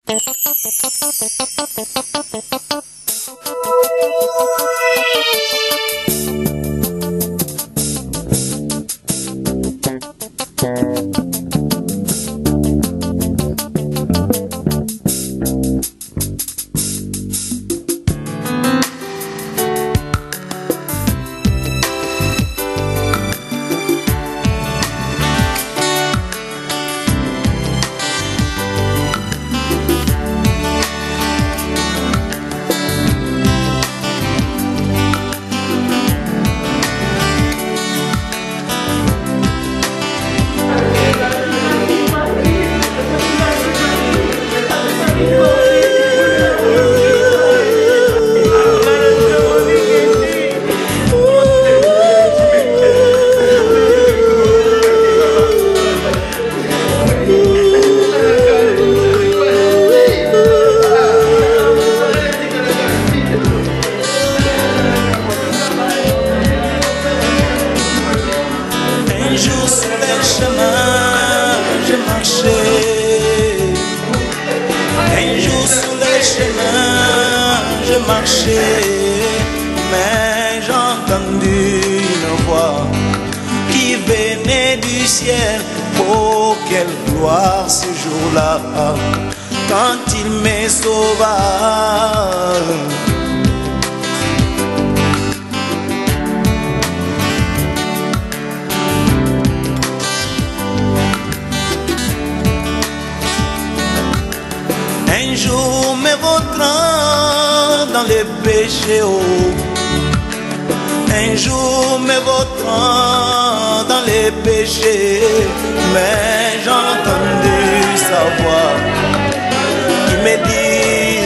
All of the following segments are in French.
Mais j'ai entendu une voix qui venait du ciel. Oh, quelle gloire ce jour-là, quand il me sauva. Un jour me vautrant dans les péchés, oh. Un jour me vautrant dans les péchés, mais j'ai entendu sa voix qui me dit: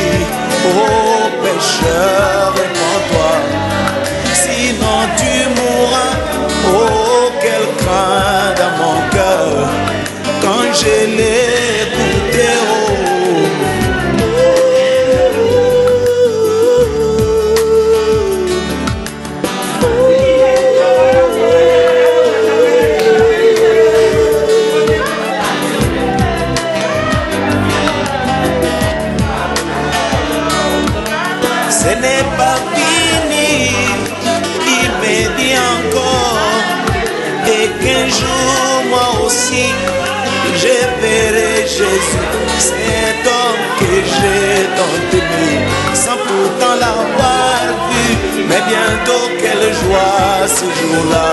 oh pécheur, répands-toi, sinon tu mourras. Oh, quel craint dans mon cœur quand je l'ai écouté, oh. Ce n'est pas fini, il me dit encore, et qu'un jour moi aussi je verrai Jésus, cet homme que j'ai tant aimé, sans pourtant l'avoir vu. Mais bientôt quelle joie ce jour-là,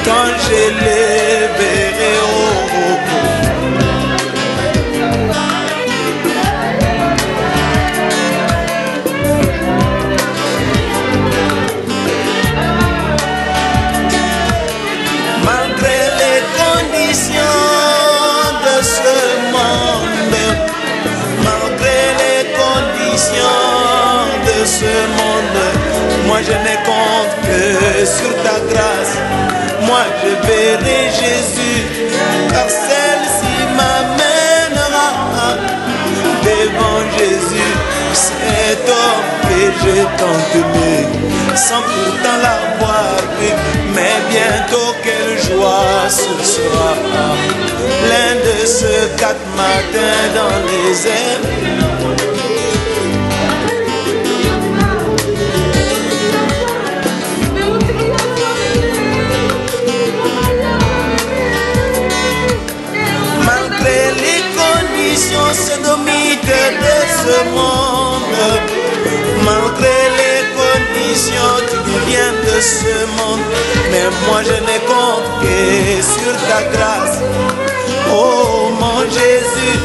quand je les verrai, oh, oh, oh. Ce monde, moi je ne compte que sur ta grâce. Moi je verrai Jésus, car celle-ci m'amènera devant Jésus, cet homme que j'ai tant aimé, sans pourtant l'avoir vu. Mais bientôt quelle joie ce sera, plein de ce 4 matins dans les airs. Sodomites de ce monde, malgré les conditions qui viennent de ce monde, mais moi je ne compte que sur ta grâce, oh mon Jésus,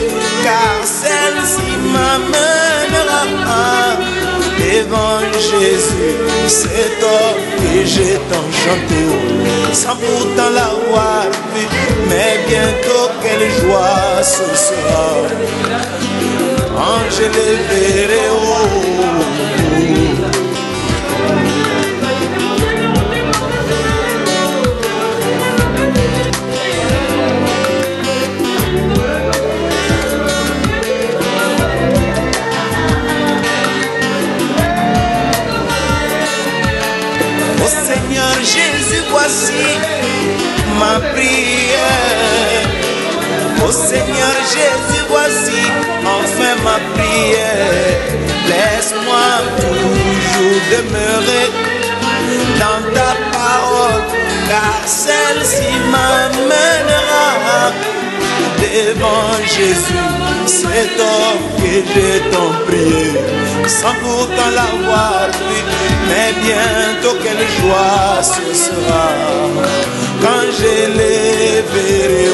car celle-ci m'amènera devant Jésus, cet homme que j'ai tant chanté, sans pourtant l'avoir vu. Mais bientôt quelle joie ce sera, quand je le verrai, oh Seigneur Jésus, voici ma prière. Oh Seigneur Jésus, voici enfin ma prière. Laisse-moi toujours demeurer dans ta parole, car celle-ci m'amènera devant Jésus, cet homme que j'ai tant prié, sans pourtant l'avoir vu. Mais bientôt quelle joie ce sera quand je les verrai.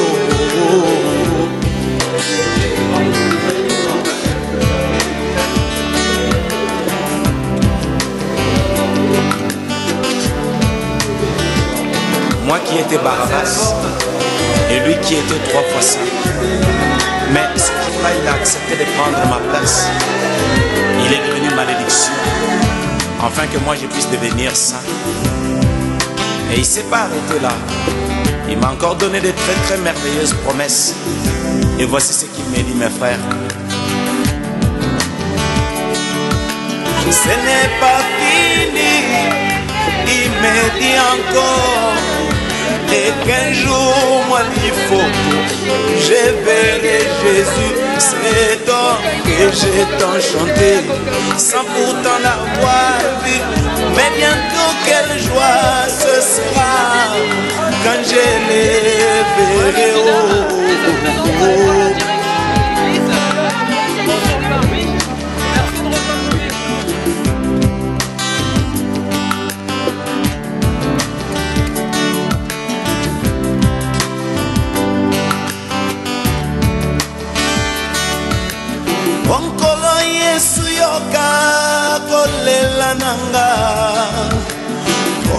Moi qui étais Barabbas et lui qui était 3 fois saint. Mais ce jour-là, il a accepté de prendre ma place. Il est devenu malédiction, afin que moi je puisse devenir saint. Et il ne s'est pas arrêté là. Il m'a encore donné de très très merveilleuses promesses. Et voici ce qu'il m'a dit, mes frères. Ce n'est pas fini, il m'a dit encore. Et qu'un jour, moi, il faut que je verrai Jésus, cet homme que j'ai tant chanté, sans pourtant l'avoir vu. Mais bientôt, quelle joie ce sera quand je les verrai. Onkolo Yesu yoka kolela nanga,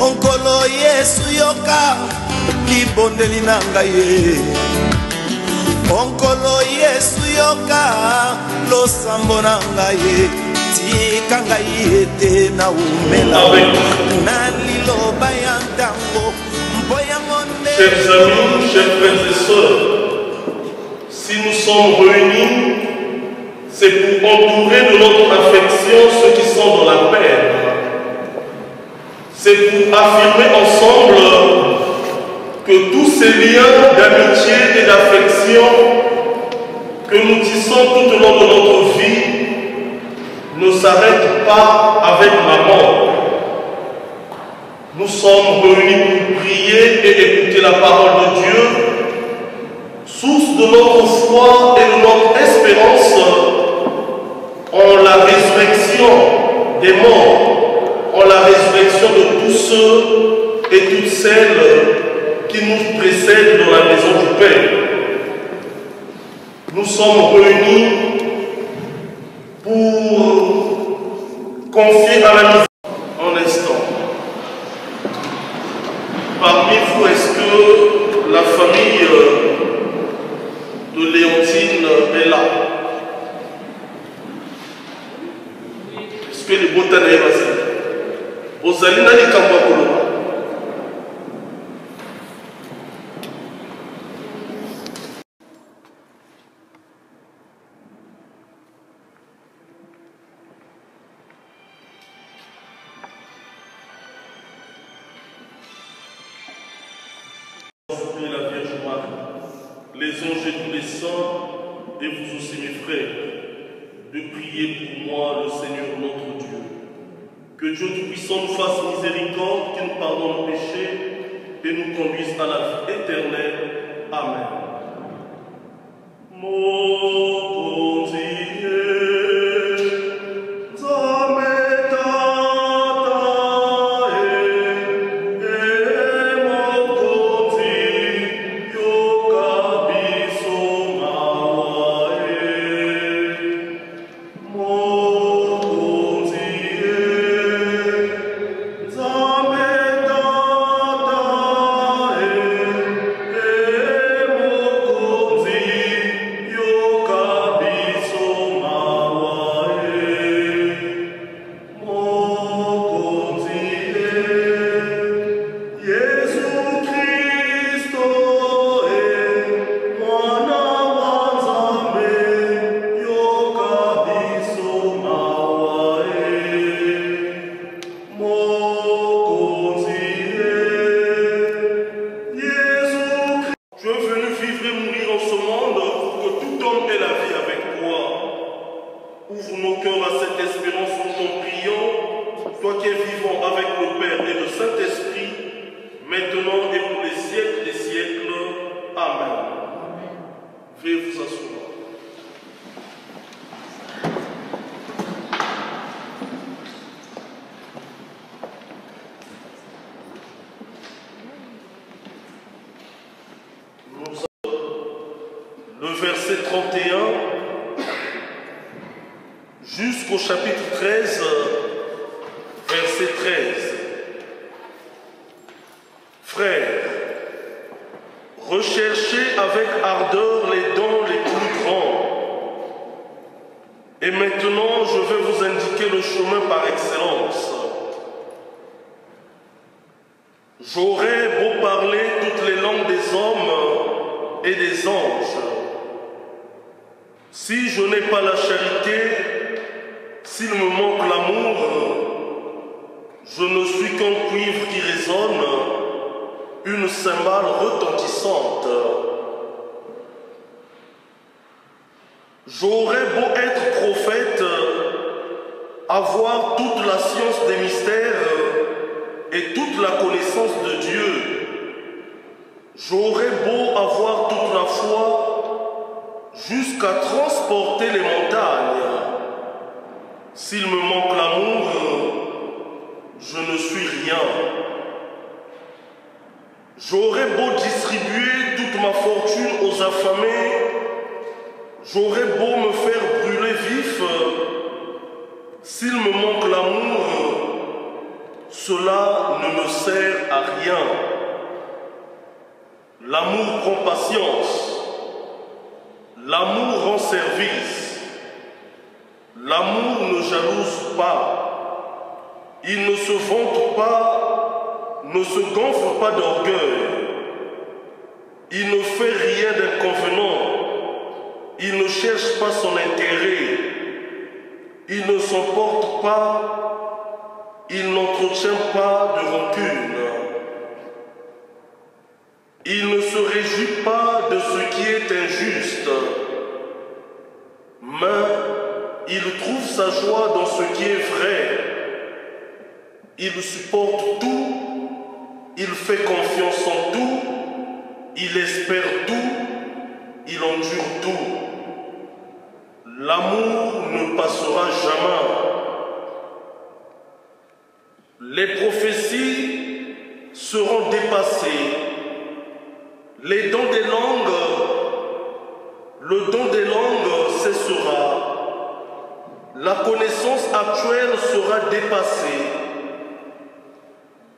onkolo Yesu yoka libondeli nanga ye, onkolo Yesu yoka losambo nanga ye, tika ngai ete na umela na liloba ya ntango mboyango nde. Chers amis, chers frères et sœurs, si nous sommes réunis, c'est pour entourer de notre affection ceux qui sont dans la peine. C'est pour affirmer ensemble que tous ces liens d'amitié et d'affection que nous tissons tout au long de notre vie ne s'arrêtent pas avec la mort. Nous sommes réunis pour prier et écouter la parole de Dieu, source de notre foi et de notre espérance en la résurrection des morts, en la résurrection de tous ceux et toutes celles qui nous précèdent dans la maison du Père. Nous sommes réunis pour confier à la mise en instant. Parmi vous, est-ce que la famille de Léontine est là? Est-ce que les botanes est passé? Osalina ni Kambakolo. La Vierge Marie, les anges et tous les saints, et vous aussi mes frères, de prier pour moi le Seigneur notre Dieu. Que Dieu Tout-Puissant nous fasse miséricorde, qu'il nous pardonne nos péchés et nous conduise à la vie éternelle. Amen. Yoka cœur à cette espérance, nous t'en prions, toi qui es vivant avec le Père et le Saint-Esprit, maintenant et pour les siècles des siècles. Amen. Veuillez vous asseoir. Le verset 31 jusqu'au chapitre 13, verset 13. Frères, recherchez avec ardeur les dons les plus grands. Et maintenant, je vais vous indiquer le chemin par excellence. J'aurais beau parler toutes les langues des hommes et des anges. Si je n'ai pas la charité, s'il me manque l'amour, je ne suis qu'un cuivre qui résonne, une cymbale retentissante. J'aurais beau être prophète, avoir toute la science des mystères et toute la connaissance de Dieu. J'aurais beau avoir toute la foi jusqu'à transporter les montagnes. S'il me manque l'amour, je ne suis rien. J'aurais beau distribuer toute ma fortune aux affamés, j'aurais beau me faire brûler vif, s'il me manque l'amour, cela ne me sert à rien. L'amour prend patience, l'amour rend service, l'amour ne jalouse pas, il ne se vante pas, ne se gonfle pas d'orgueil, il ne fait rien d'inconvenant, il ne cherche pas son intérêt, il ne s'emporte pas, il n'entretient pas de rancune. Il ne se réjouit pas de ce qui est injuste, mais il trouve sa joie dans ce qui est vrai. Il supporte tout, il fait confiance en tout, il espère tout, il endure tout. L'amour ne passera jamais. Les prophéties seront dépassées. Les dons des langues, le don des langues cessera. La connaissance actuelle sera dépassée.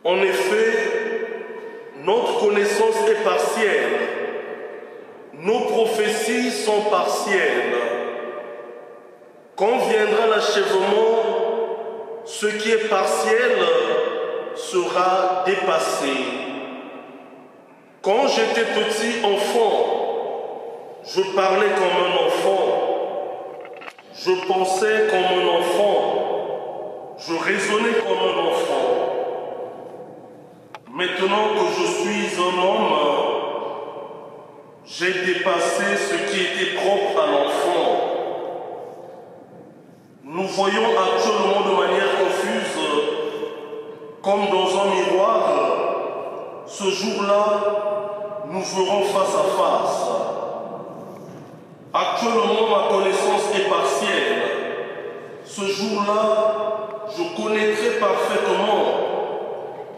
En effet, notre connaissance est partielle. Nos prophéties sont partielles. Quand viendra l'achèvement, ce qui est partiel sera dépassé. Quand j'étais petit enfant, je parlais comme un enfant, je pensais comme un enfant, je raisonnais comme un enfant. Maintenant que je suis un homme, j'ai dépassé ce qui était propre à l'enfant. Nous voyons actuellement de manière confuse, comme dans un miroir. Ce jour-là, nous verrons face à face. Actuellement, ma connaissance est partielle. Ce jour-là, je connaîtrai parfaitement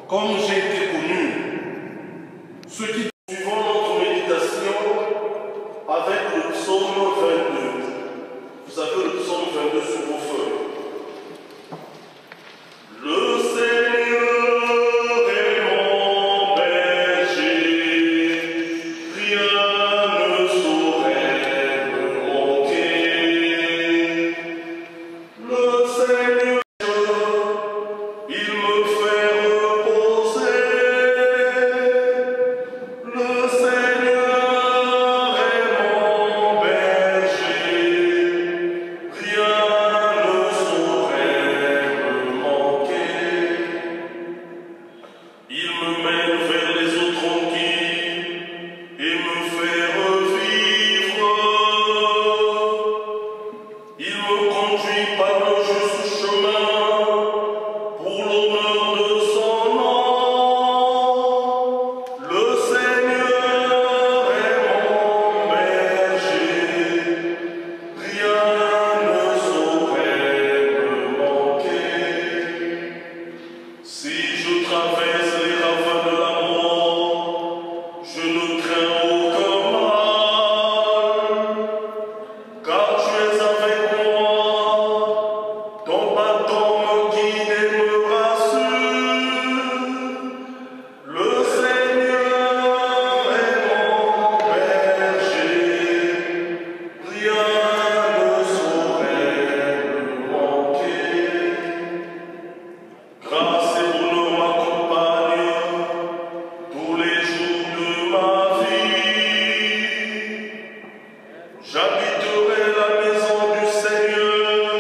comme j'ai été connu. Ce qui suivant notre méditation avec le psaume 22. Vous avez le psaume 22 sur vos feuilles. Le Seigneur Il me conduit par le juste chemin pour l'honneur de son nom. Le Seigneur est mon berger, rien ne saurait me manquer. Si je traverse les ravins de la mort, je ne crains aucun mal, car tu es avec moi, ton bâton me guide et me rassure. Le Seigneur est mon berger, rien ne saurait me manquer. Grâce et bonheur m'accompagnent tous les jours de ma vie. J'habiterai la maison du Seigneur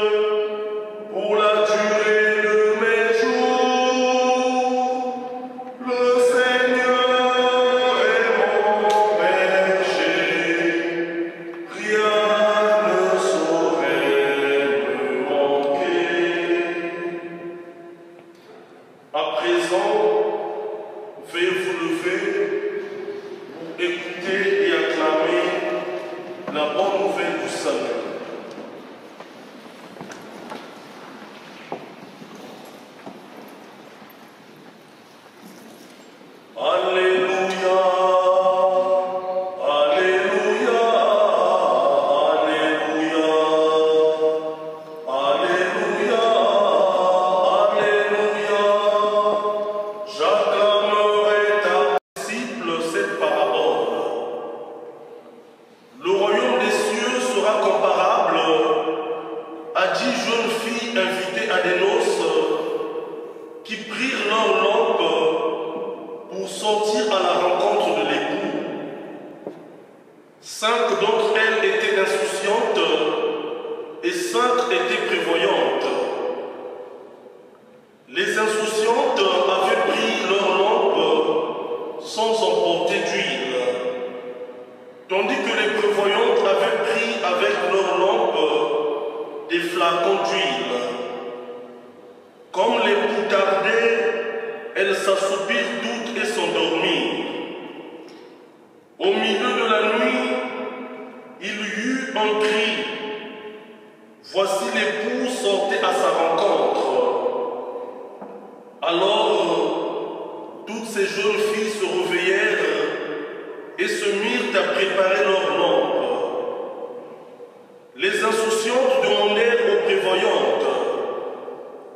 pour la durée de mes jours. Le Seigneur est mon berger, rien ne saurait me manquer. À présent, veuillez vous lever pour écouter et acclamer la bonne nouvelle du salut. Alléluia, Alléluia, Alléluia, Alléluia, Alléluia. J'acclamerai ta disciple cette parabole. Le royaume des cieux sera comparable à 10 jeunes filles invitées à des noces qui prirent leur lampe pour sortir à la rencontre de l'époux. 5 d'entre elles étaient insouciantes et 5 étaient prévoyantes. Les insouciantes avaient pris leur lampe sans emporter d'huile, tandis que les prévoyantes avaient pris avec leur lampe des flacons d'huile. Comme l'époux tardait, elles s'assoupirent toutes et s'endormirent. Au milieu de la nuit, il y eut un cri. Voici l'époux sortait à sa rencontre. Alors, toutes ces jeunes filles se réveillèrent et se mirent à préparer leurs lampes. Les insouciantes demandèrent aux prévoyantes: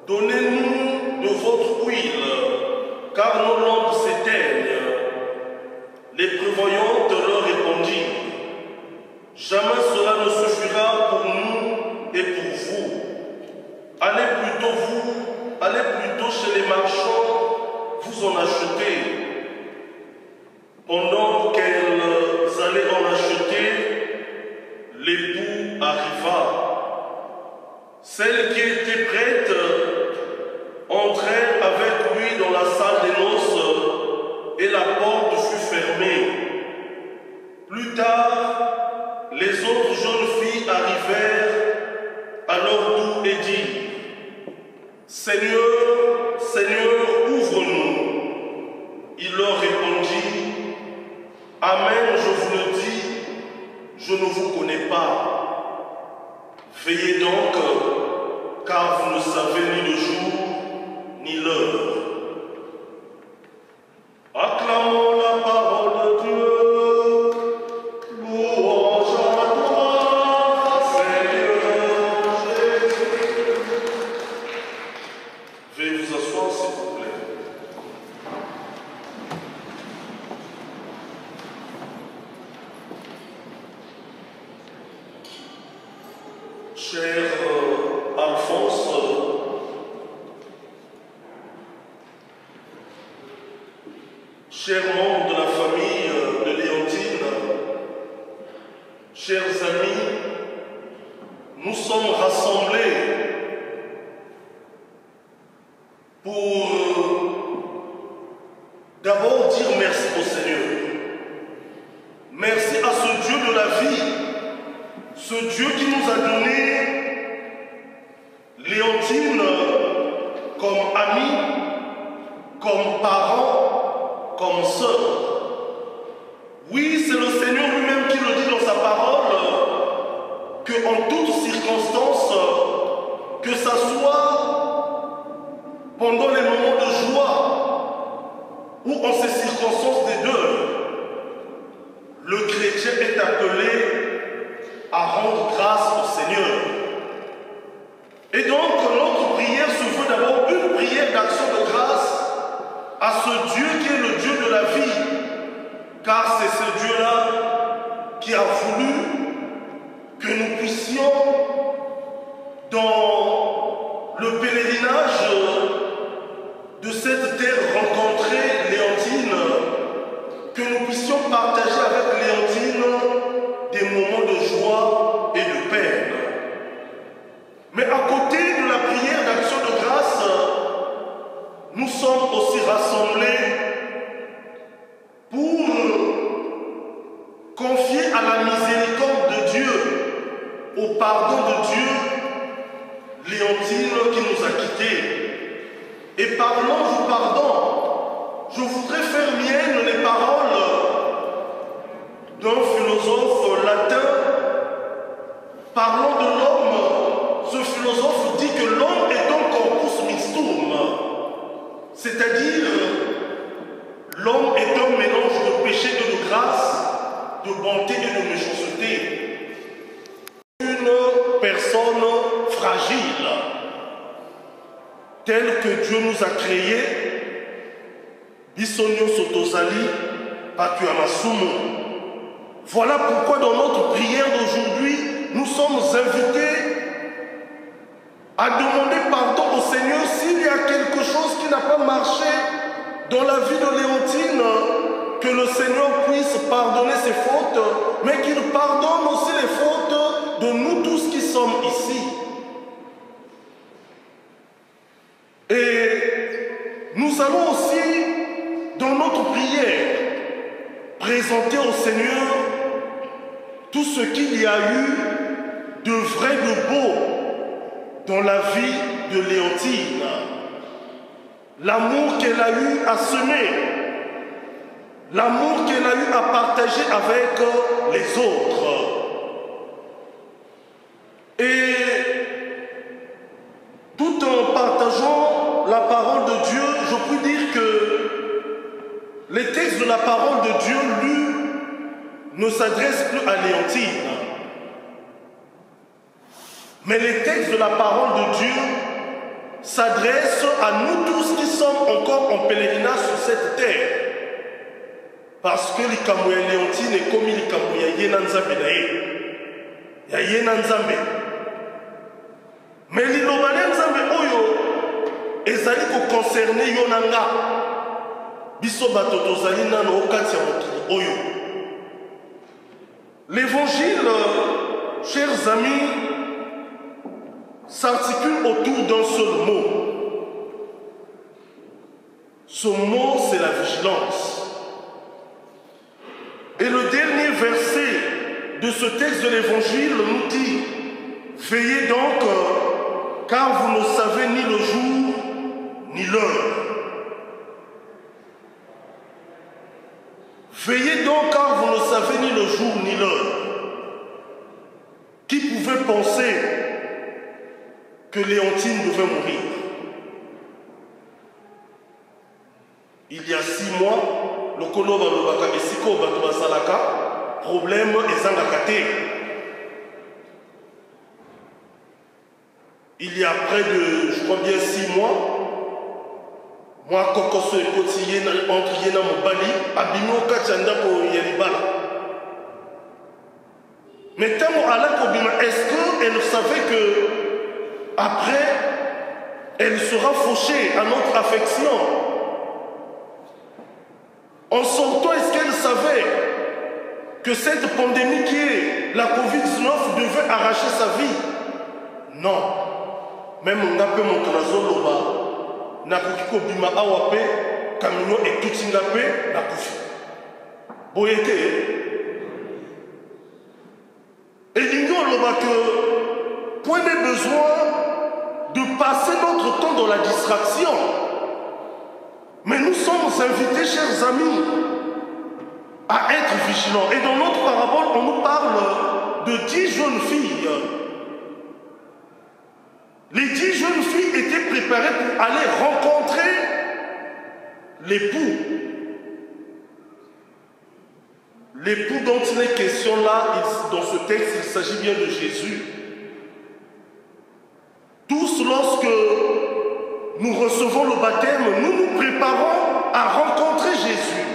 donnez-nous de votre huile, car nos lampes s'éteignent. Les prévoyantes leur répondirent: jamais cela ne suffira pour nous et pour vous. Allez plutôt chez les marchands, vous en achetez. Pendant qu'elles allaient en acheter, l'époux arriva. Celles qui étaient prêtes entrèrent avec lui dans la salle des noces et la porte fut fermée. Plus tard, les autres jeunes filles arrivèrent à leur tour et dirent: Seigneur, Seigneur, ouvre-nous. Il leur répondit: Amen, je vous le dis, je ne vous connais pas. Veillez donc, car vous ne savez ni le jour ni l'heure. Acclamons la parole de Dieu. Louange à toi, Seigneur Jésus. Veuillez vous asseoir, s'il vous plaît. Cher Alphonse, chers membres de la famille de Léontine, chers amis, nous sommes rassemblés pour d'abord dire merci au Seigneur. Merci à ce Dieu de la vie, ce Dieu qui nous a donné toutes circonstances, que ce soit pendant les moments de joie ou en ces circonstances des deuils, le chrétien est appelé à rendre grâce au Seigneur. Et donc, notre prière se veut d'abord une prière d'action de grâce à ce Dieu qui est le Dieu de la vie, car c'est ce Dieu-là qui a voulu que nous puissions, dans le pèlerinage de cette terre, rencontrer Léontine, que nous puissions partager avec Léontine des moments de joie et de peine. Mais à côté de la prière d'action de grâce, nous sommes aussi rassemblés pour confier à la miséricorde de Dieu, au pardon de Dieu, Léontine qui nous a quittés. Et parlant du pardon, je voudrais faire mienne les paroles d'un philosophe latin parlant de l'homme. Ce philosophe dit que l'homme est un corpus mixtum, c'est-à-dire l'homme est un mélange de péché et de grâce, de bonté et de méchanceté. Une personne fragile, telle que Dieu nous a créés, Bisonio Sotozali, Patu Amasumu. Voilà pourquoi dans notre prière d'aujourd'hui, nous sommes invités à demander pardon au Seigneur s'il y a quelque chose qui n'a pas marché dans la vie de Léontine, que le Seigneur puisse pardonner ses fautes, mais qu'il pardonne aussi les fautes de nous tous qui sommes ici. Et nous allons aussi, dans notre prière, présenter au Seigneur tout ce qu'il y a eu de vrai, de beau dans la vie de Léontine. L'amour qu'elle a eu à semer, l'amour qu'elle a eu à partager avec les autres. Et tout en partageant la parole de Dieu, je peux dire que les textes de la parole de Dieu lus ne s'adressent plus à Léontine. Mais les textes de la parole de Dieu s'adressent à nous tous qui sommes encore en pèlerinage sur cette terre. Parce que l'Ikamouya Léontine est comme l'Ikamouya Yenanzambe nae. Ya Yenanzambe. Mais l'Ilobane Nzambe Oyo ezali ko concerner Yonanga. Biso bato tozali nano okati ya mokili Oyo. L'évangile, chers amis, s'articule autour d'un seul mot. Ce mot, c'est la vigilance. Et le dernier verset de ce texte de l'Évangile nous dit « Veillez donc, car vous ne savez ni le jour ni l'heure. » Veillez donc, car vous ne savez ni le jour ni l'heure. Qui pouvait penser que Léontine devait mourir? Il y a 6 mois, le Koloba Lobaka et Siko Batouba Salaka, problème et Zangakate. Il y a près de, je crois bien 6 mois, moi, Kokoso et Kotiye, entre Yena Mobali, Abimo Kachanda pour Yelibala. Mais Tamo Alakobima, est-ce qu'elle savait que après, elle sera fauchée à notre affection? En sortant, est-ce qu'elle savait que cette pandémie qui est la Covid-19 devait arracher sa vie? Non. Même Ngape Montonazoloba, Nakukiko Bima Awape, Kamino et Tutingape, Nakufi. Boyete. Et l'ignore que point n'est besoin de passer notre temps dans la distraction. Mais nous sommes invités, chers amis, à être vigilants. Et dans notre parabole, on nous parle de 10 jeunes filles préparé pour aller rencontrer l'époux. L'époux dont il est question là, dans ce texte, il s'agit bien de Jésus. Tous, lorsque nous recevons le baptême, nous nous préparons à rencontrer Jésus.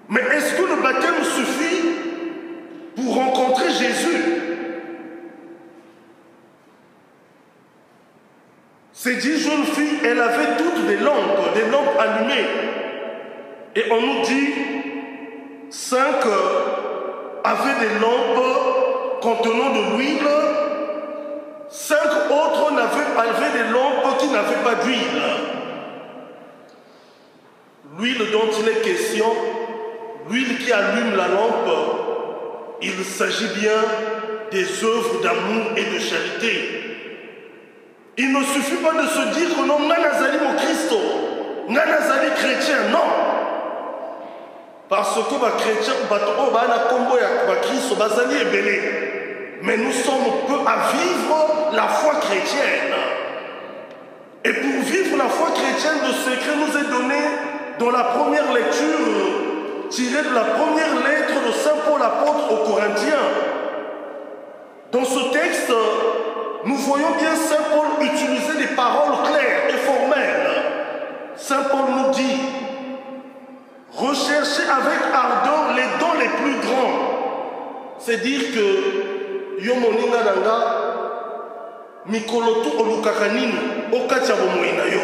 Mais est-ce que le baptême suffit pour rencontrer Jésus? Ces 10 jeunes filles, elles avaient toutes des lampes allumées. Et on nous dit, 5 avaient des lampes contenant de l'huile, 5 autres avaient des lampes qui n'avaient pas d'huile. L'huile dont il est question, l'huile qui allume la lampe, il s'agit bien des œuvres d'amour et de charité. Il ne suffit pas de se dire que non, Nanazali mon Christ, Nanazali chrétien, non. Parce que les chrétiens, mais nous sommes peu à vivre la foi chrétienne. Et pour vivre la foi chrétienne, le secret nous est donné dans la première lecture, tirée de la première lettre de Saint Paul apôtre aux Corinthiens. Dans ce texte, nous voyons bien Saint Paul utiliser des paroles claires et formelles. Saint Paul nous dit, recherchez avec ardeur les dons les plus grands. C'est dire que Yomoninga Nanga, Mikolotu Olukakanini, Okachabo Moinayo.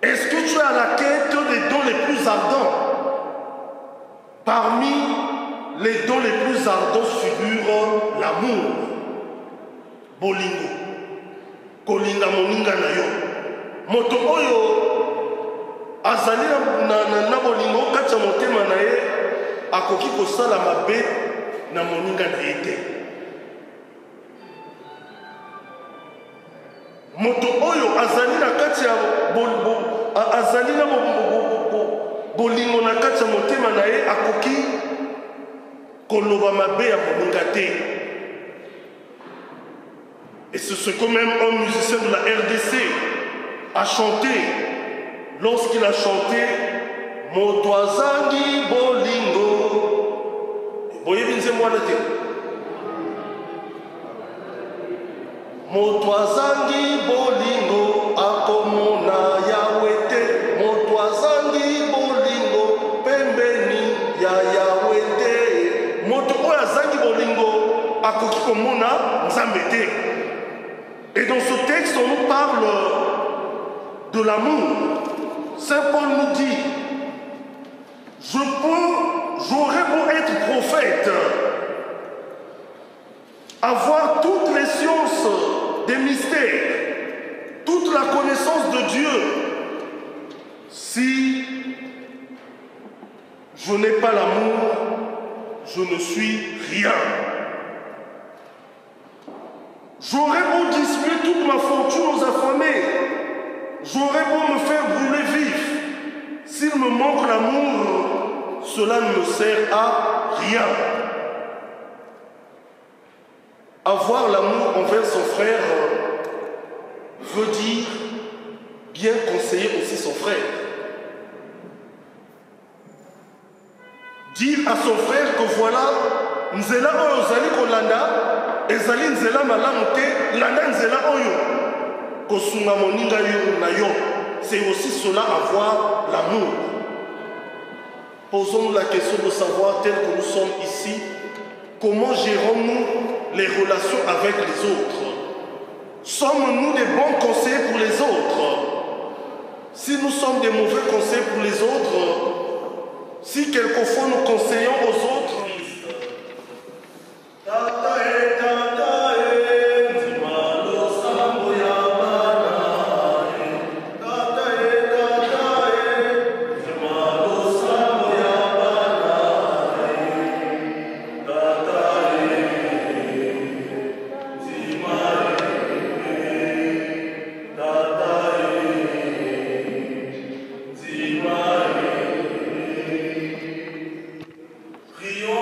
Est-ce que tu es à la quête des dons les plus ardents? Parmi les dons les plus ardents figurent l'amour. Bolingo. Kolinga Moninga Nayo. Moto Oyo. Azali na bolingo kacha motema na ye akoki kosala mabe na moninga na ye te. Moto oyo azali na kati ya azali na bolingo na kati ya motema na ye akoki koloba mabe ya moninga te. Et c'est ce que même un musicien de la RDC a chanté lorsqu'il a chanté Motoazangi Bolingo. Voyez bien moi la tête. Motoazangi Bolingo akomona yawete. Motoazangi Bolingo pembeni ya yawete. Moto oazangi Bolingo akokikomona nzambete. Et dans ce texte, on nous parle de l'amour. Saint Paul nous dit, j'aurais beau être prophète, avoir toutes les sciences des mystères, toute la connaissance de Dieu, si je n'ai pas l'amour, je ne suis rien. J'aurais beau distribuer toute ma fortune aux affamés, j'aurais beau me faire brûler vif. S'il me manque l'amour, cela ne me sert à rien. Avoir l'amour envers son frère veut dire bien conseiller aussi son frère. Dire à son frère que voilà, Nzela oyo zali kolanda, ezali nzela malamu te, landa nzela oyo. Kosunga moninga yo na yo. C'est aussi cela avoir l'amour. Posons-nous la question de savoir, tel que nous sommes ici, comment gérons-nous les relations avec les autres? Sommes-nous des bons conseillers pour les autres? Si nous sommes des mauvais conseillers pour les autres, si quelquefois nous conseillons aux autres, Prions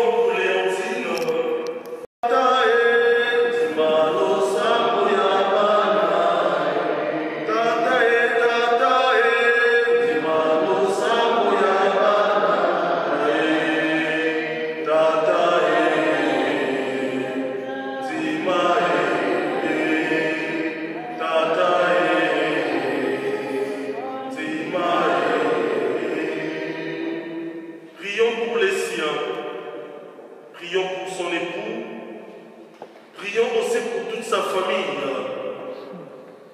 sa famille,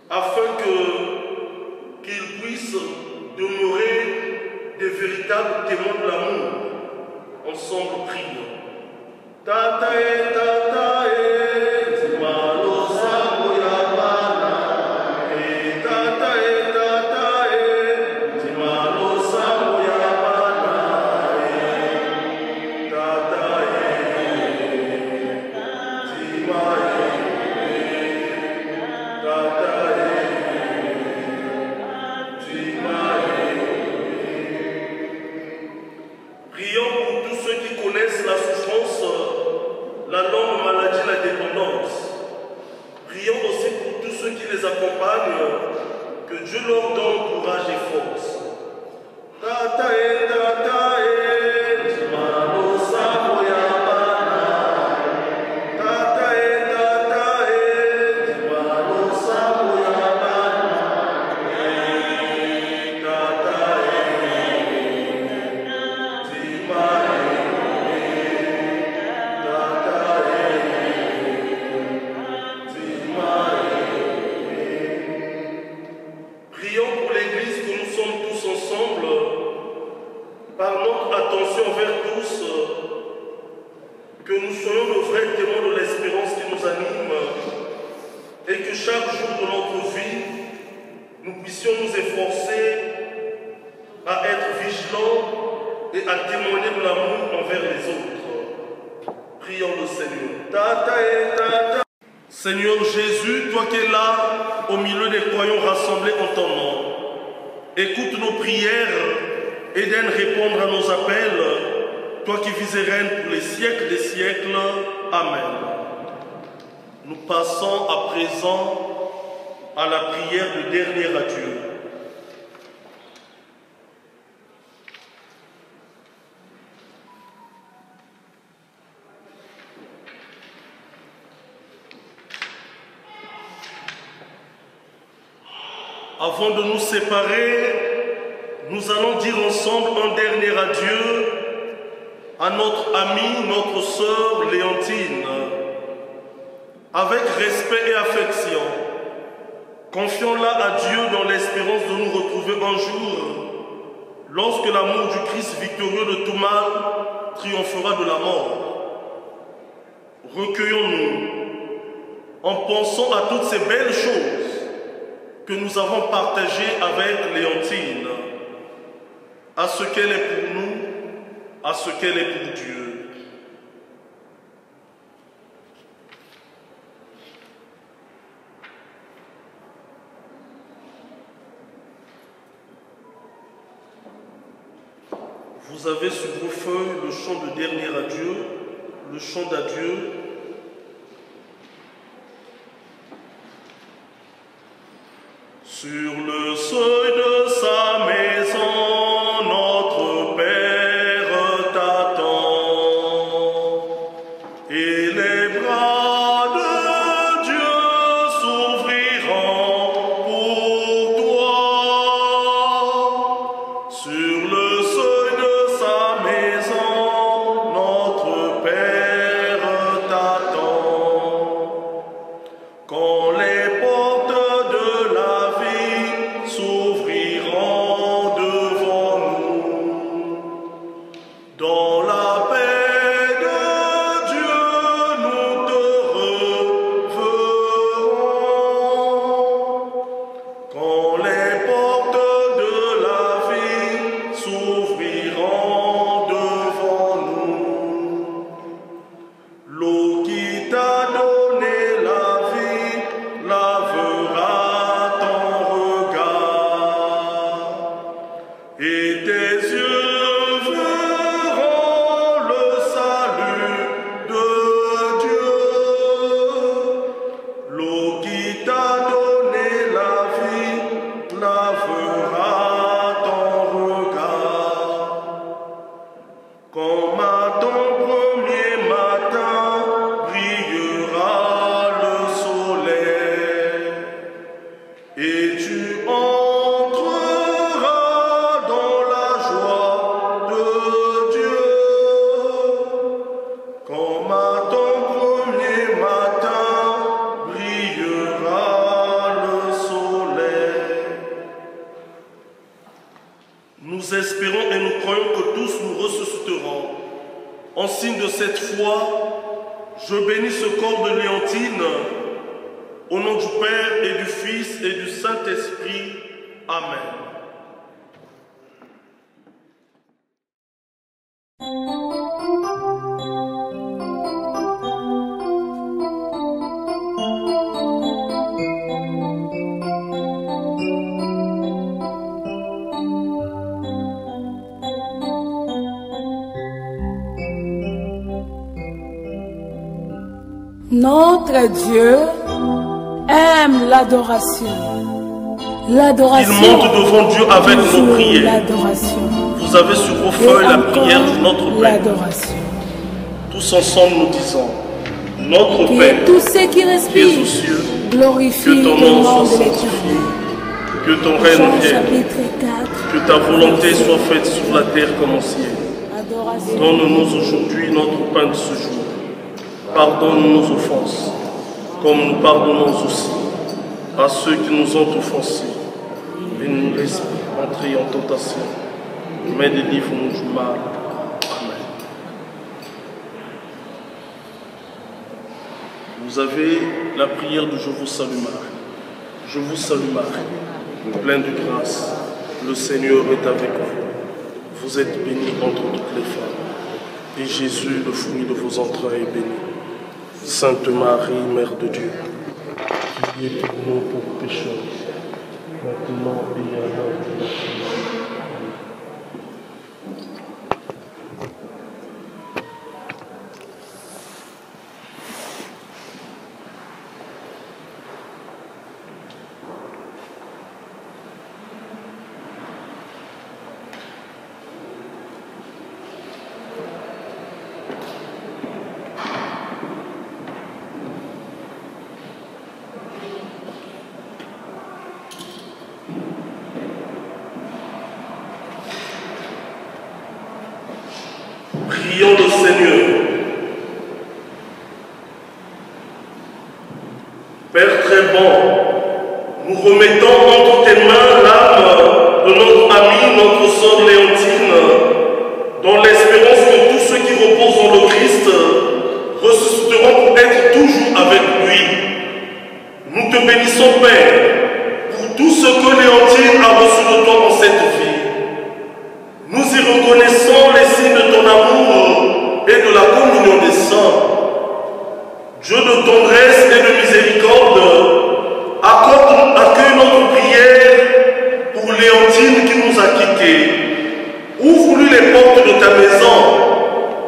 afin qu'ils puissent demeurer des véritables témoins de l'amour. Ensemble, prions. Tatae, tatae, timalo samoya bana. Tatae, tatae, timalo samoya bana. Tatae, timae, tatae, timae. Prions pour tous ceux qui connaissent la souffrance, la longue maladie, la dépendance. Prions aussi pour tous ceux qui les accompagnent, que Dieu leur donne courage et force. Tatae, tatae, timalo samoya bana. Tatae, tatae, timalo samoya bana. Tatae, timae. Prions pour l'Église que nous sommes tous ensemble, par notre attention envers tous, que nous soyons le vrai témoin de l'espérance qui nous anime et que chaque jour de notre vie, nous puissions nous efforcer à être vigilants et à témoigner de l'amour envers les autres. Prions le Seigneur. Tatae, tata. Seigneur Jésus, toi qui es là au milieu des croyants rassemblés en ton nom, écoute nos prières et donne répondre à nos appels, toi qui vis et règnes pour les siècles des siècles. Amen. Nous passons à présent à la prière de dernier adieu. Avant de nous séparer, nous allons dire ensemble un dernier adieu à notre amie, notre sœur Léontine. Avec respect et affection, confions-la à Dieu dans l'espérance de nous retrouver un jour, lorsque l'amour du Christ victorieux de tout mal triomphera de la mort. Recueillons-nous en pensant à toutes ces belles choses que nous avons partagé avec Léontine, à ce qu'elle est pour nous, à ce qu'elle est pour Dieu. Vous avez sur vos feuilles le chant de dernier adieu, le chant d'adieu. Sur le seuil de sa maison, notre Père t'attend, et les bras de Dieu s'ouvriront pour toi. Sur le seuil de sa maison, notre Père t'attend. Quand les portes de la vie s'ouvrent En signe de cette foi, je bénis ce corps de Léontine, au nom du Père et du Fils et du Saint-Esprit. Amen. Notre Dieu aime l'adoration. L'adoration. Il monte devant Dieu avec nos prières. L'adoration. Vous avez sur vos feuilles la prière de notre Père. L'adoration. Tous ensemble nous disons, notre Que Père, tous ceux qui respirent qui es aux cieux, glorifient que ton le nom nom soit de sanctifié, l'Éternel. que ton Jean règne vienne, chapitre 4. que ta volonté soit faite sur la terre comme au ciel. Adoration. Donne-nous aujourd'hui notre pain de ce jour. Pardonne nos offenses, comme nous pardonnons aussi à ceux qui nous ont offensés. Et ne nous laisse pas entrer en tentation, mais délivre-nous du mal. Amen. Vous avez la prière de Je vous salue Marie. Je vous salue Marie, pleine de grâce. Le Seigneur est avec vous. Vous êtes bénie entre toutes les femmes. Et Jésus, le fruit de vos entrailles, est béni. Sainte Marie, Mère de Dieu, priez pour nous pauvres pécheurs, maintenant et à l'heure de notre mort. Prions le Seigneur. Père très bon, nous remettons entre tes mains l'âme de notre amie, notre sœur Léontine, dans l'espérance que tous ceux qui reposent en le Christ ressusciteront pour être toujours avec lui. Nous te bénissons, Père, pour tout ce que Léontine a reçu de toi en cette vie. Nous y reconnaissons les signes de ton amour et de la communion des saints. Dieu de tendresse et de miséricorde, accueille notre prière pour Léontine qui nous a quittés. Ouvre-lui les portes de ta maison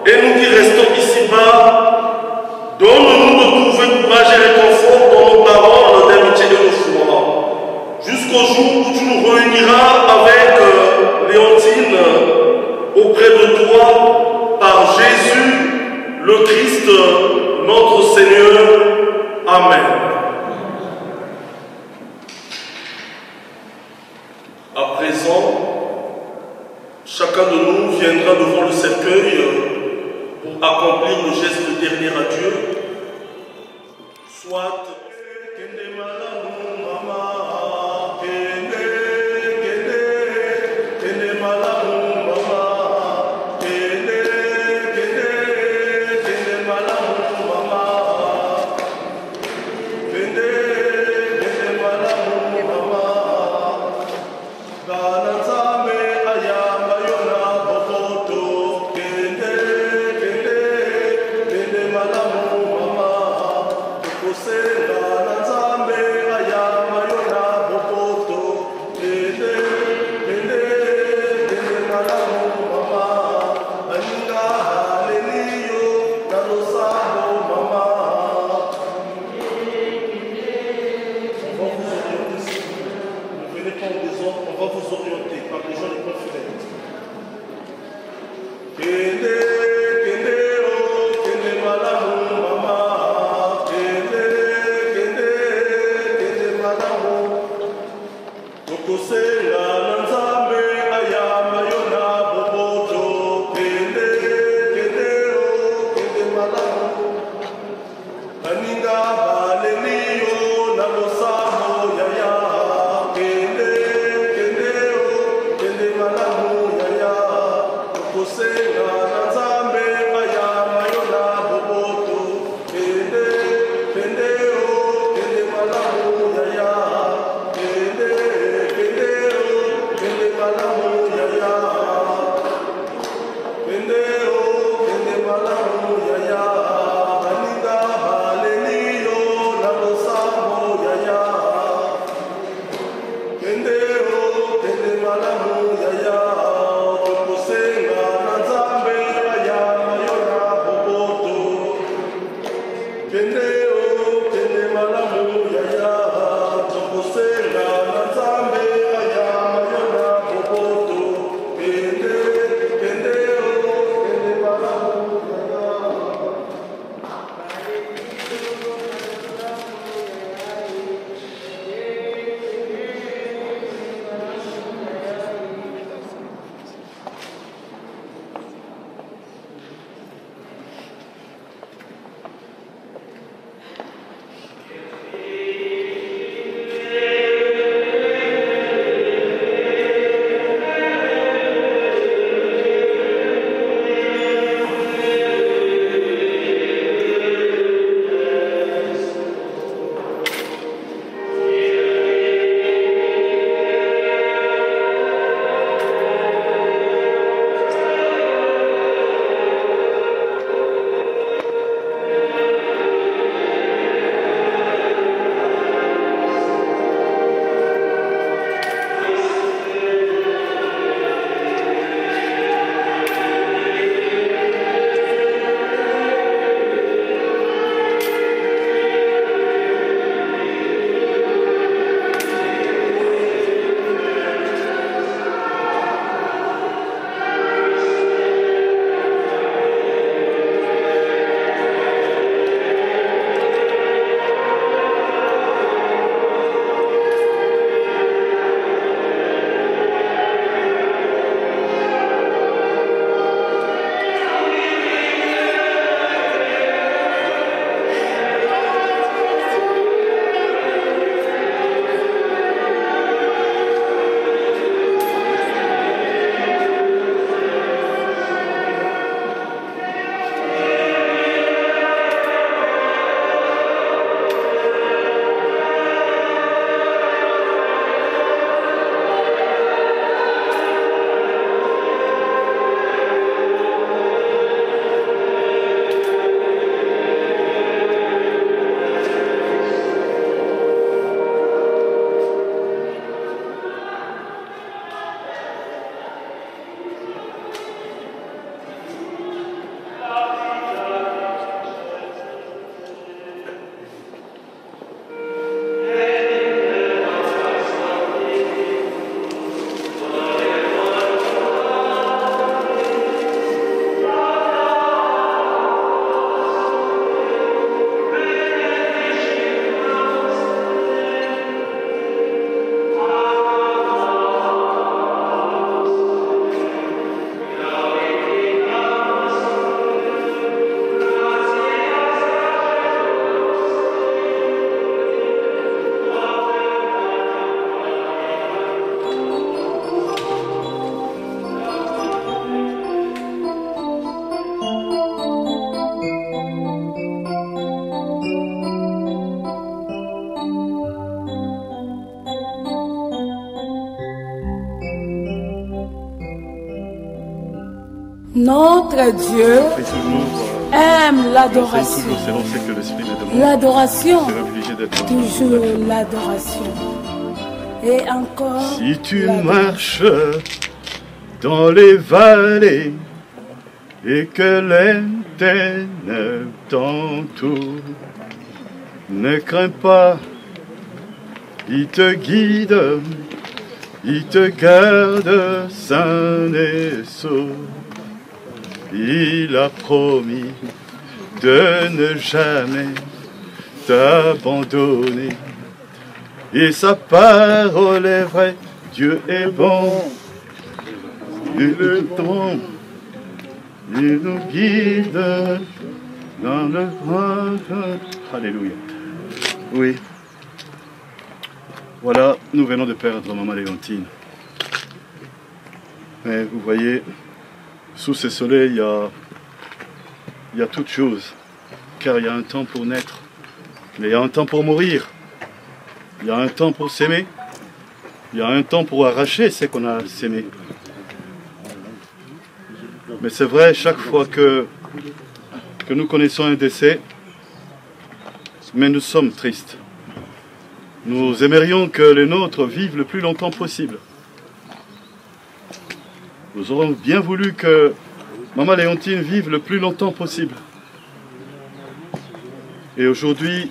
et nous qui restons ici-bas, donne-nous de trouver courage et réconfort dans nos paroles d'amitié et de foi, jusqu'au jour où tu nous réuniras avec Léontine auprès de toi par Jésus, le Christ, notre Seigneur. Amen. À présent, chacun de nous viendra devant le cercueil pour accomplir le geste dernier à Dieu. Soit on va vous orienter par les gens les confidents. Notre Dieu Et toujours, aime c'est l'adoration. toujours selon ce que l'Esprit nous demande. L'adoration, C'est obligé d'être. toujours l'adoration. Et encore. Si tu l'adoration. marches dans les vallées et que les ténèbres t'entourent, ne crains pas, il te guide, il te garde sain et sauf. Il a promis de ne jamais t'abandonner. Et sa parole est vraie, Dieu est bon. Il le temps, il nous guide dans le droit. Alléluia. Oui. Voilà, nous venons de perdre Maman Léontine. Mais vous voyez, sous ce soleil, il y a toute chose. Car il y a un temps pour naître, mais il y a un temps pour mourir. Il y a un temps pour s'aimer. Il y a un temps pour arracher ce qu'on a sémé. Mais c'est vrai, chaque fois que nous connaissons un décès, mais nous sommes tristes. Nous aimerions que les nôtres vivent le plus longtemps possible. Nous aurons bien voulu que Maman Léontine vive le plus longtemps possible. Et aujourd'hui,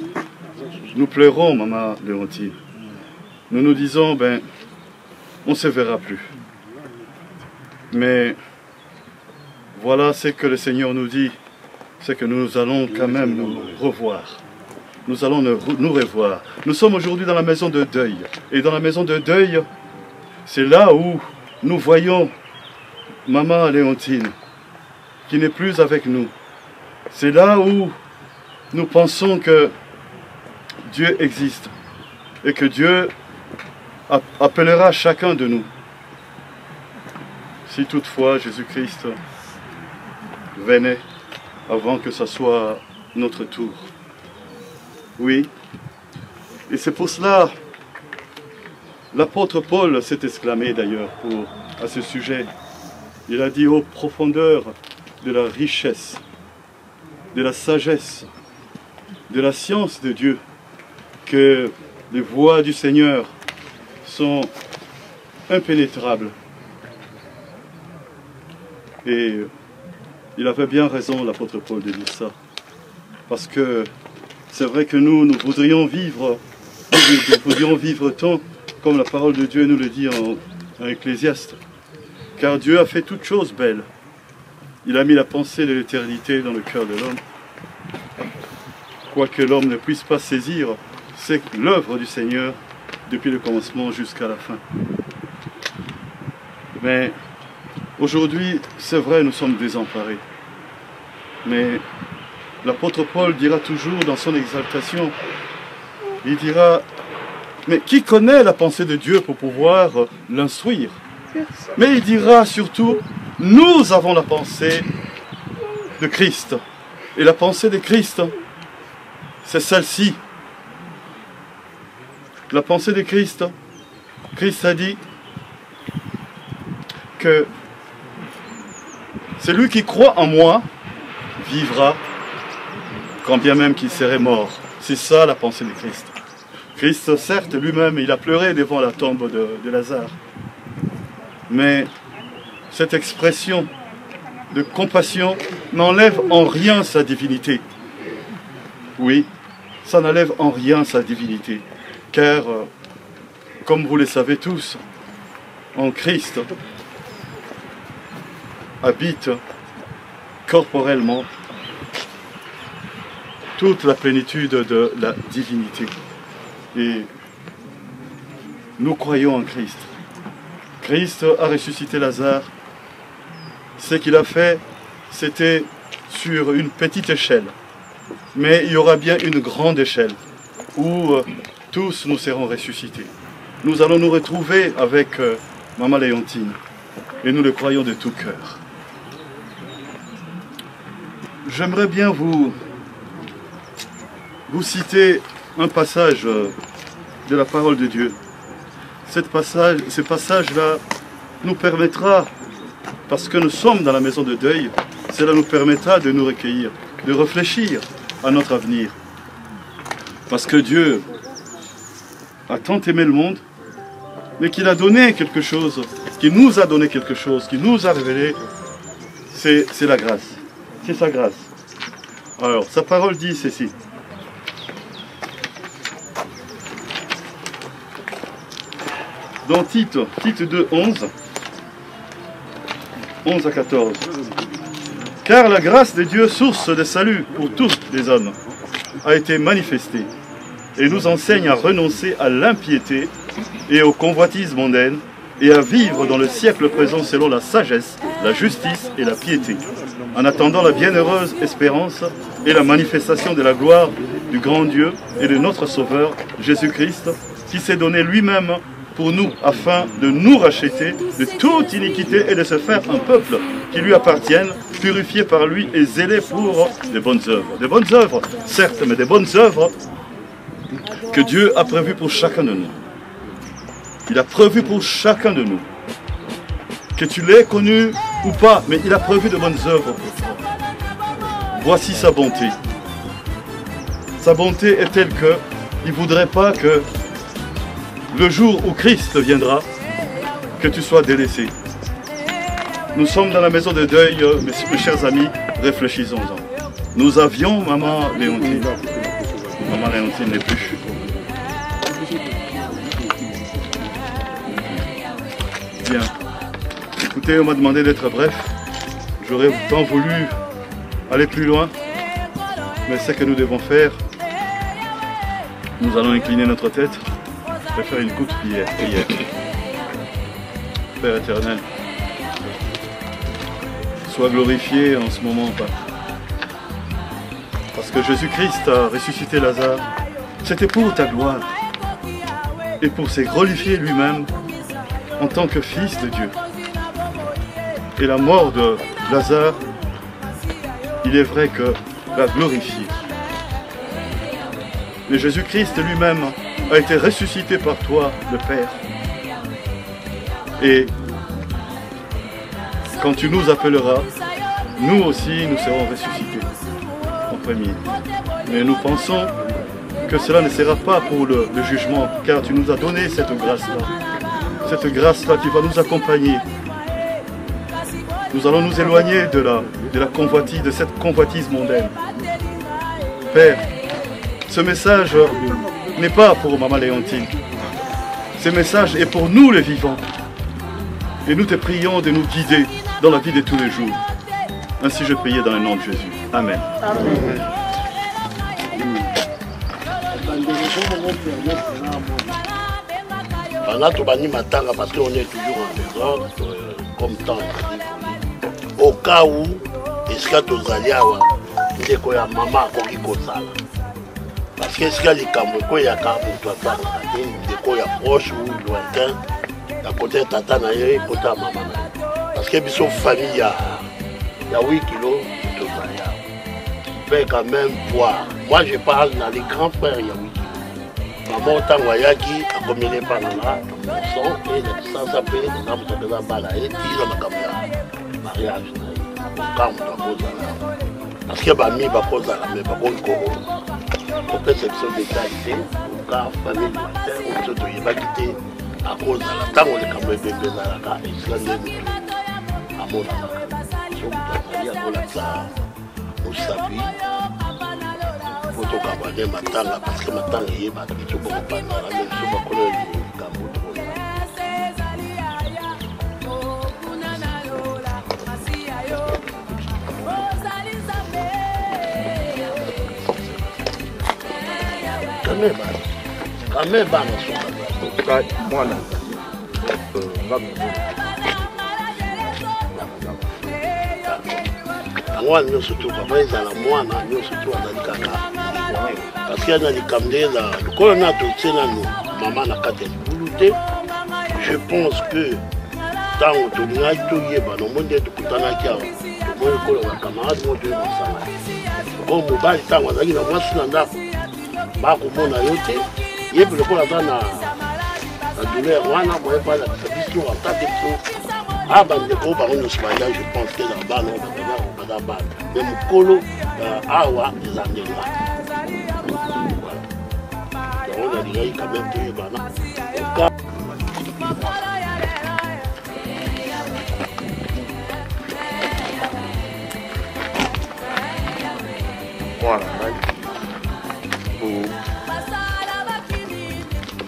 nous pleurons Maman Léontine. Nous nous disons, ben, on ne se verra plus. Mais voilà ce que le Seigneur nous dit, c'est que nous allons quand même nous revoir. Nous allons nous revoir. Nous sommes aujourd'hui dans la maison de deuil. Et dans la maison de deuil, c'est là où nous voyons Maman Léontine, qui n'est plus avec nous. C'est là où nous pensons que Dieu existe et que Dieu appellera chacun de nous. Si toutefois Jésus-Christ venait avant que ce soit notre tour. Oui, et c'est pour cela l'apôtre Paul s'est exclamé d'ailleurs à ce sujet. Il a dit aux profondeurs de la richesse, de la sagesse, de la science de Dieu, que les voies du Seigneur sont impénétrables. Et il avait bien raison, l'apôtre Paul, de dire ça. Parce que c'est vrai que nous voudrions vivre tant, comme la parole de Dieu nous le dit en Ecclésiaste. Car Dieu a fait toutes choses belles. Il a mis la pensée de l'éternité dans le cœur de l'homme. Quoique l'homme ne puisse pas saisir, c'est l'œuvre du Seigneur depuis le commencement jusqu'à la fin. Mais aujourd'hui, c'est vrai, nous sommes désemparés. Mais l'apôtre Paul dira toujours dans son exaltation, il dira, mais qui connaît la pensée de Dieu pour pouvoir l'instruire? Mais il dira surtout, nous avons la pensée de Christ. Et la pensée de Christ, c'est celle-ci. La pensée de Christ, Christ a dit que celui qui croit en moi vivra quand bien même qu'il serait mort. C'est ça la pensée de Christ. Christ, certes, lui-même, il a pleuré devant la tombe de Lazare. Mais cette expression de compassion n'enlève en rien sa divinité. Oui, ça n'enlève en rien sa divinité. Car, comme vous le savez tous, en Christ habite corporellement toute la plénitude de la divinité. Et nous croyons en Christ. Christ a ressuscité Lazare. Ce qu'il a fait, c'était sur une petite échelle. Mais il y aura bien une grande échelle où tous nous serons ressuscités. Nous allons nous retrouver avec Maman Léontine. Et nous le croyons de tout cœur. J'aimerais bien vous citer un passage de la parole de Dieu. Ce passage-là nous permettra parce que nous sommes dans la maison de deuil, cela nous permettra de nous recueillir, de réfléchir à notre avenir. Parce que Dieu a tant aimé le monde, mais qu'il a donné quelque chose, qu'il nous a donné quelque chose, qu'il nous a révélé, c'est la grâce. C'est sa grâce. Alors, sa parole dit ceci. Dans Tite 2, 11 à 14. Car la grâce de Dieu, source de salut pour tous les hommes, a été manifestée et nous enseigne à renoncer à l'impiété et aux convoitises mondaines et à vivre dans le siècle présent selon la sagesse, la justice et la piété, en attendant la bienheureuse espérance et la manifestation de la gloire du grand Dieu et de notre Sauveur, Jésus-Christ, qui s'est donné lui-même pour nous, afin de nous racheter de toute iniquité et de se faire un peuple qui lui appartienne, purifié par lui et zélé pour de bonnes œuvres. De bonnes œuvres, certes, mais des bonnes œuvres que Dieu a prévues pour chacun de nous. Il a prévu pour chacun de nous. Que tu l'aies connu ou pas, mais il a prévu de bonnes œuvres pour toi. Voici sa bonté. Sa bonté est telle qu'il ne voudrait pas que le jour où Christ viendra, que tu sois délaissé. Nous sommes dans la maison de deuil, mes chers amis, réfléchissons-en. Nous avions maman Léontine. Maman Léontine n'est plus. Bien. Écoutez, on m'a demandé d'être bref. J'aurais tant voulu aller plus loin, mais ce que nous devons faire, nous allons incliner notre tête. Je vais faire une courte prière. Père éternel, sois glorifié en ce moment, Père. Parce que Jésus-Christ a ressuscité Lazare. C'était pour ta gloire et pour se glorifier lui-même en tant que fils de Dieu. Et la mort de Lazare, il est vrai que l'a glorifié. Mais Jésus-Christ lui-même a été ressuscité par toi, le Père. Et quand tu nous appelleras, nous aussi nous serons ressuscités en premier. Mais nous pensons que cela ne sera pas pour le jugement, car tu nous as donné cette grâce-là. Cette grâce-là qui va nous accompagner. Nous allons nous éloigner de la convoitise, de cette convoitise mondaine. Père, ce message n'est pas pour Maman Léontine. Ce message est pour nous les vivants. Et nous te prions de nous guider dans la vie de tous les jours. Ainsi je prie dans le nom de Jésus. Amen. Amen. Pendant tout le matin, parce qu'on est toujours en désordre, comme temps. Au cas où, est-ce que tu as dit que maman a commis ça? Parce que est-ce que les Camerounais, il y a des proches ou lointains, à côté de tata, et côté de maman. Parce que les familles, il y a 8 kilos de Tozalia. Il faut quand même voir. Moi, je parle dans les grands frères, il y a 8 kilos. Maman, tant Wayaki, a combiné par là, dans mon sang, et ça s'appelle, dans la balaye, et dans la caméra. Mariage, quand on a posé là. Parce que les amis ont posé là, mais pas bon Congo. Pour perception de qualité, pour la famille lointaine, on se doit pas quitter à cause de la temps où les Camerounais bébés dans la carte, et cela n'est pas à mon avis. Si on doit aller à mon avis, on s'appuie. Pour tout cabaret, maintenant, parce que maintenant, il y a des gens qui ne pas dans la même chose, on connaît les Camerounais. Quand même, moi là. Moi, nous surtout, papa, ils ont moi, nous surtout, on a dit caca. Parce qu'il y a des caméras là. Quand on a tout ça, maman n'a qu'à te. Je pense que tant que tu n'as pas tout y est, non, mon Dieu, tu n'as pas tout y est. Mon camarade, mon Dieu, comme mon bal, tant qu'on a dit, moi, je suis là. Bakomona yo te yebi lokola aza na douleur wana moye pas la biso ata te biso Ah, bandeko, par contre, je pense que là-bas, non, là-bas, mais mon colo, awa, les années là. Voilà. On a dit quand même que voilà.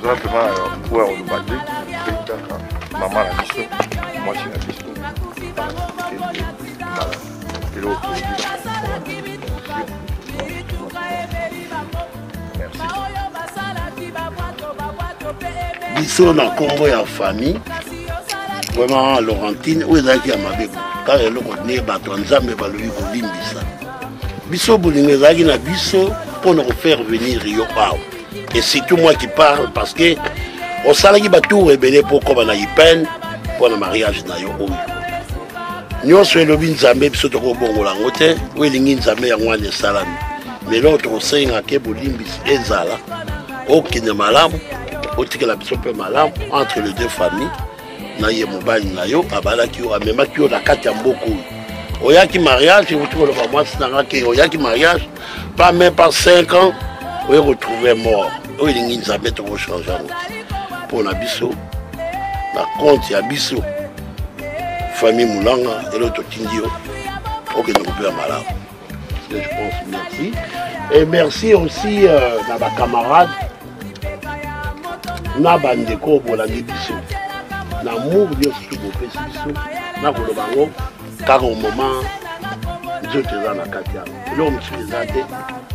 Exactement, pour le bâti, maman la biso, moi je suis la biso. Merci. Biso na Congo ya famille, vraiment Laurentine, où est-ce qu'il y a ma bébé? Quand elle est retenue, bateau nzambe baloyi kolimbisa. Biso bolingo ezalaki na biso pour nous faire venir yo awa. Et c'est tout moi qui parle parce que au salaki batou rebelle pour comme na peine pour le mariage na yo oyo. Nyonso elobi nzambe biso tokobongola ngo te, o elingi nzambe yango wana esalami. Mais l'autre osenga ke bolimbisi ezala okende malamu otikela biso mpe malamu entre les deux familles na ye mobali na yo abalaki yo amemaki yo na kati ya mboka oyo. Oyaki mariage, otikoloba mwasi nanga ke oyaki mariage, pas même pas 5 ans, oye retrouver mort. Oyo elingi nzambe tokochange yango mpo na biso na compte ya biso famille Moulanga elo totindi yo okende kopela malamu. Je pense merci. Et merci aussi à ma camarade na bandeko bolandi biso. Na mour bien sûr bopesi biso na kolobango car au moment je te dans la katia. L'homme se faisait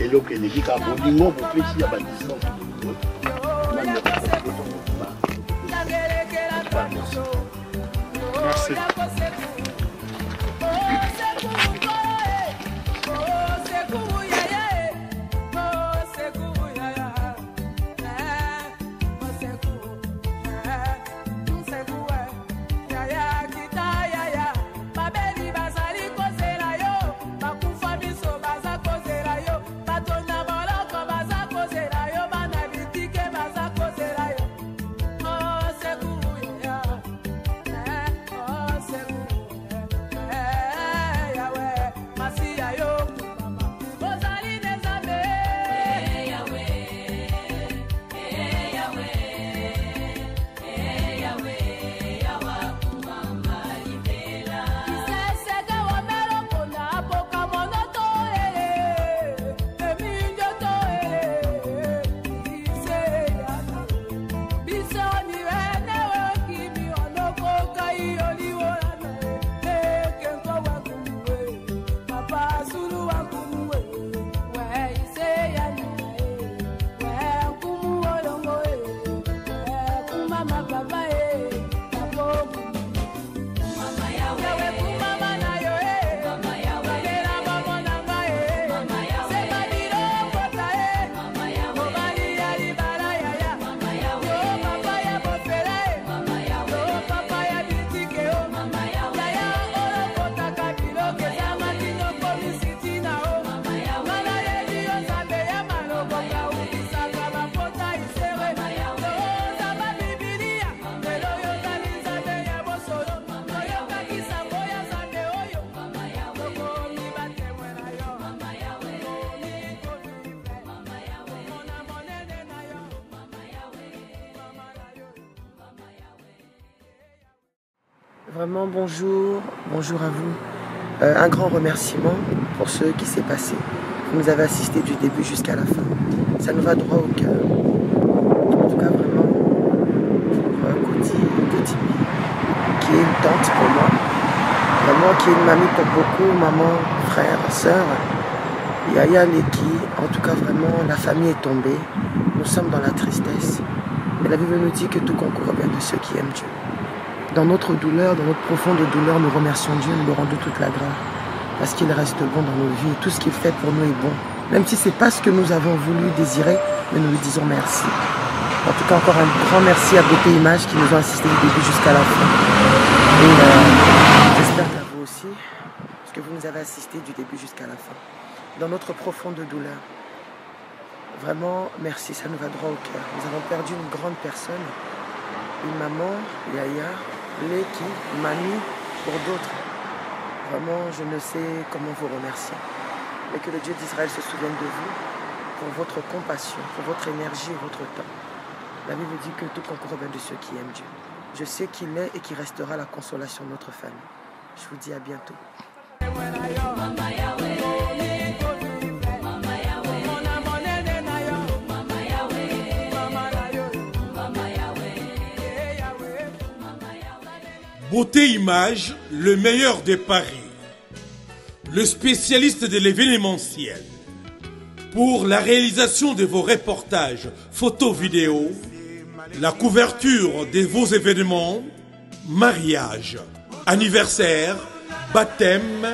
et l'eau que les gens ont dit non bopesi ya bandison. Merci. Vraiment bonjour, bonjour à vous. Un grand remerciement pour ce qui s'est passé. Vous nous avez assisté du début jusqu'à la fin. Ça nous va droit au cœur. En tout cas vraiment, Koti, qui est une tante pour moi. Vraiment qui est une mamie pour beaucoup, maman, frère, soeur. Yaya Leki, en tout cas vraiment, la famille est tombée. Nous sommes dans la tristesse. Mais la Bible nous dit que tout concourt bien de ceux qui aiment Dieu. Dans notre douleur, dans notre profonde douleur, nous remercions Dieu, nous lui rendons toute la grâce. Parce qu'il reste bon dans nos vies. Tout ce qu'il fait pour nous est bon. Même si ce n'est pas ce que nous avons voulu désirer, mais nous lui disons merci. En tout cas, encore un grand merci à Beauté Images qui nous ont assistés du début jusqu'à la fin. Et j'espère qu'à vous aussi, parce que vous nous avez assistés du début jusqu'à la fin. Dans notre profonde douleur. Vraiment, merci, ça nous va droit au cœur. Nous avons perdu une grande personne, une maman, Yaya, Leki, Mami, pour d'autres. Vraiment, je ne sais comment vous remercier. Mais que le Dieu d'Israël se souvienne de vous pour votre compassion, pour votre énergie et votre temps. La Bible dit que tout concourt bien de ceux qui aiment Dieu. Je sais qu'il est et qu'il restera la consolation de notre famille. Je vous dis à bientôt. Beauté Image, le meilleur de Paris. Le spécialiste de l'événementiel. Pour la réalisation de vos reportages, photos, vidéos, la couverture de vos événements, mariage, anniversaire, baptême,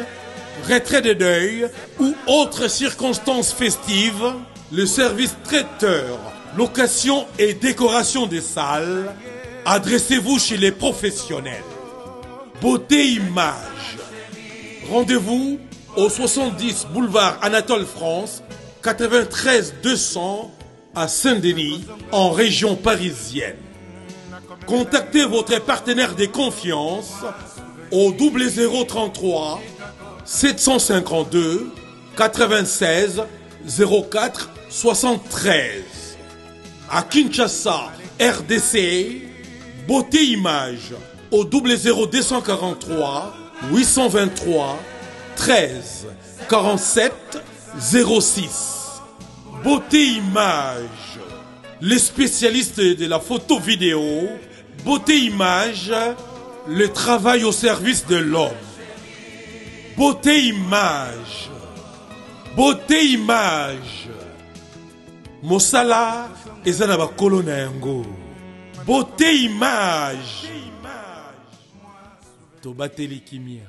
retrait de deuil ou autres circonstances festives, le service traiteur, location et décoration des salles, adressez-vous chez les professionnels. Beauté Image. Rendez-vous au 70 boulevard Anatole France, 93 200 à Saint-Denis, en région parisienne. Contactez votre partenaire de confiance au 0033 752 96 04 73. À Kinshasa, RDC, Beauté Image au 00243 823 13 47 06. Beauté Image, les spécialistes de la photo vidéo. Beauté Image, le travail au service de l'homme. Beauté Image, Beauté Image, Mosala eza na bakolo na yango. Beauté Image, tobateli kimia.